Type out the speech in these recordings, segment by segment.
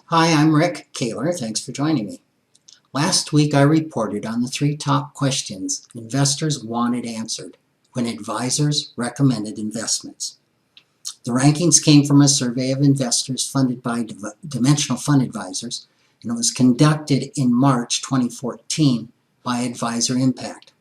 Hi, I'm Rick Kaler. Thanks for joining me. Last week I reported on the 3 top questions investors wanted answered when advisors recommended investments. The rankings came from a survey of investors funded by Dimensional Fund Advisors, and it was conducted in March 2014 by Advisor Impact.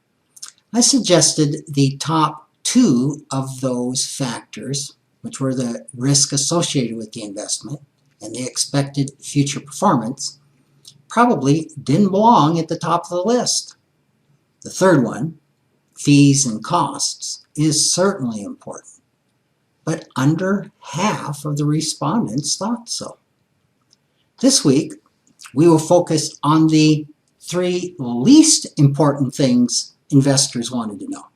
I suggested the top 2 of those factors, which were the risk associated with the investment and the expected future performance, probably didn't belong at the top of the list. The third one, fees and costs, is certainly important, but under half of the respondents thought so. This week, we will focus on the 3 least important things investors wanted to know.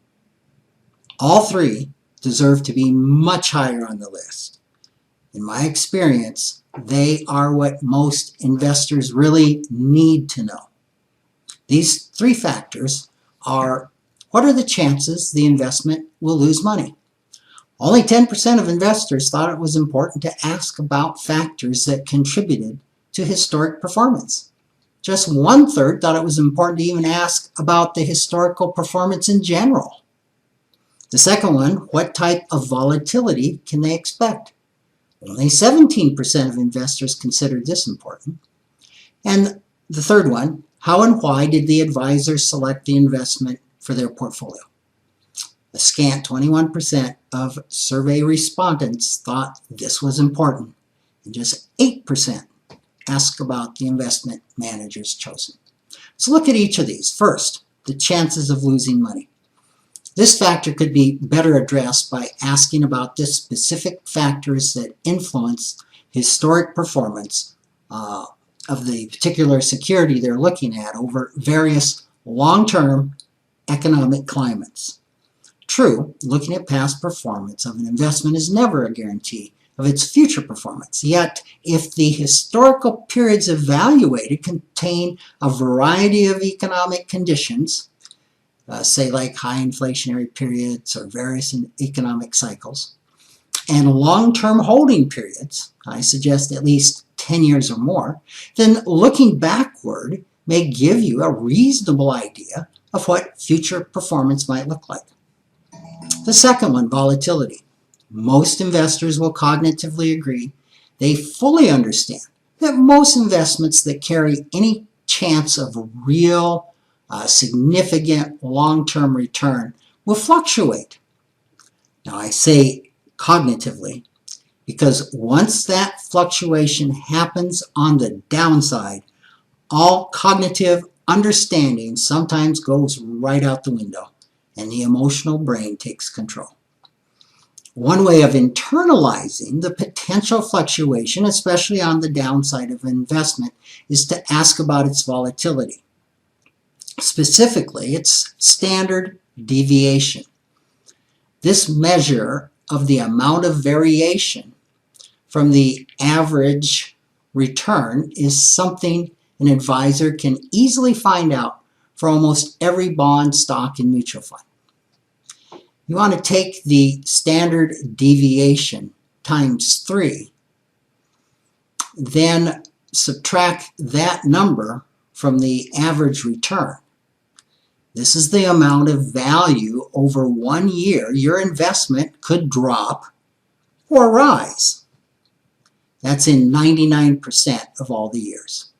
All 3 deserve to be much higher on the list. In my experience, they are what most investors really need to know. These 3 factors are: what are the chances the investment will lose money? Only 10% of investors thought it was important to ask about factors that contributed to historic performance. Just 1/3 thought it was important to even ask about the historical performance in general. The second one, what type of volatility can they expect? Only 17% of investors considered this important. And the third one, how and why did the advisors select the investment for their portfolio? A scant 21% of survey respondents thought this was important, and just 8% asked about the investment managers chosen. So look at each of these. First, the chances of losing money. This factor could be better addressed by asking about the specific factors that influence historic performance of the particular security they're looking at over various long-term economic climates. True, looking at past performance of an investment is never a guarantee of its future performance. Yet, if the historical periods evaluated contain a variety of economic conditions, say like high inflationary periods or various economic cycles, and long-term holding periods, I suggest at least 10 years or more, then looking backward may give you a reasonable idea of what future performance might look like. The second one, volatility. Most investors will cognitively agree they fully understand that most investments that carry any chance of real significant long-term return will fluctuate. Now I say cognitively because once that fluctuation happens on the downside, all cognitive understanding sometimes goes right out the window and the emotional brain takes control. One way of internalizing the potential fluctuation, especially on the downside of an investment, is to ask about its volatility. Specifically, its standard deviation. This measure of the amount of variation from the average return is something an advisor can easily find out for almost every bond, stock, and mutual fund. You want to take the standard deviation times 3, then subtract that number from the average return. This is the amount of value over 1 year your investment could drop or rise. That's in 99% of all the years.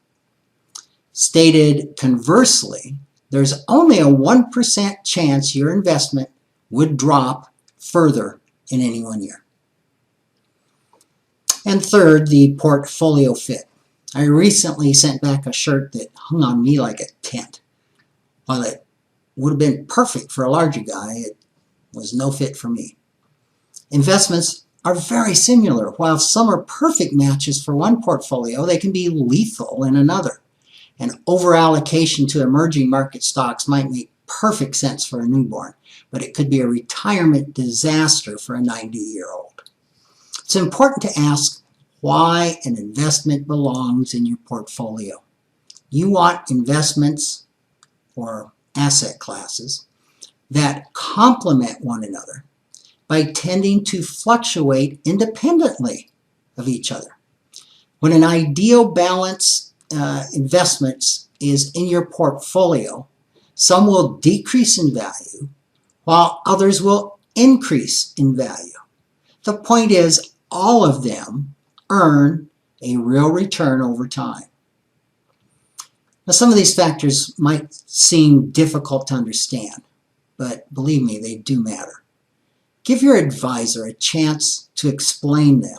Stated conversely, there's only a 1% chance your investment would drop further in any 1 year. And third, the portfolio fit. I recently sent back a shirt that hung on me like a tent. While it would have been perfect for a larger guy, it was no fit for me. Investments are very similar. While some are perfect matches for one portfolio, they can be lethal in another. An overallocation to emerging market stocks might make perfect sense for a newborn, but it could be a retirement disaster for a 90-year-old. It's important to ask why an investment belongs in your portfolio. You want investments or asset classes that complement one another by tending to fluctuate independently of each other. When an ideal balance investments is in your portfolio, some will decrease in value while others will increase in value. The point is, all of them earn a real return over time. Now, some of these factors might seem difficult to understand, but believe me, they do matter. Give your advisor a chance to explain them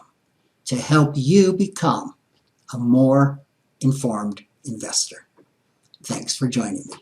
to help you become a more informed investor. Thanks for joining me.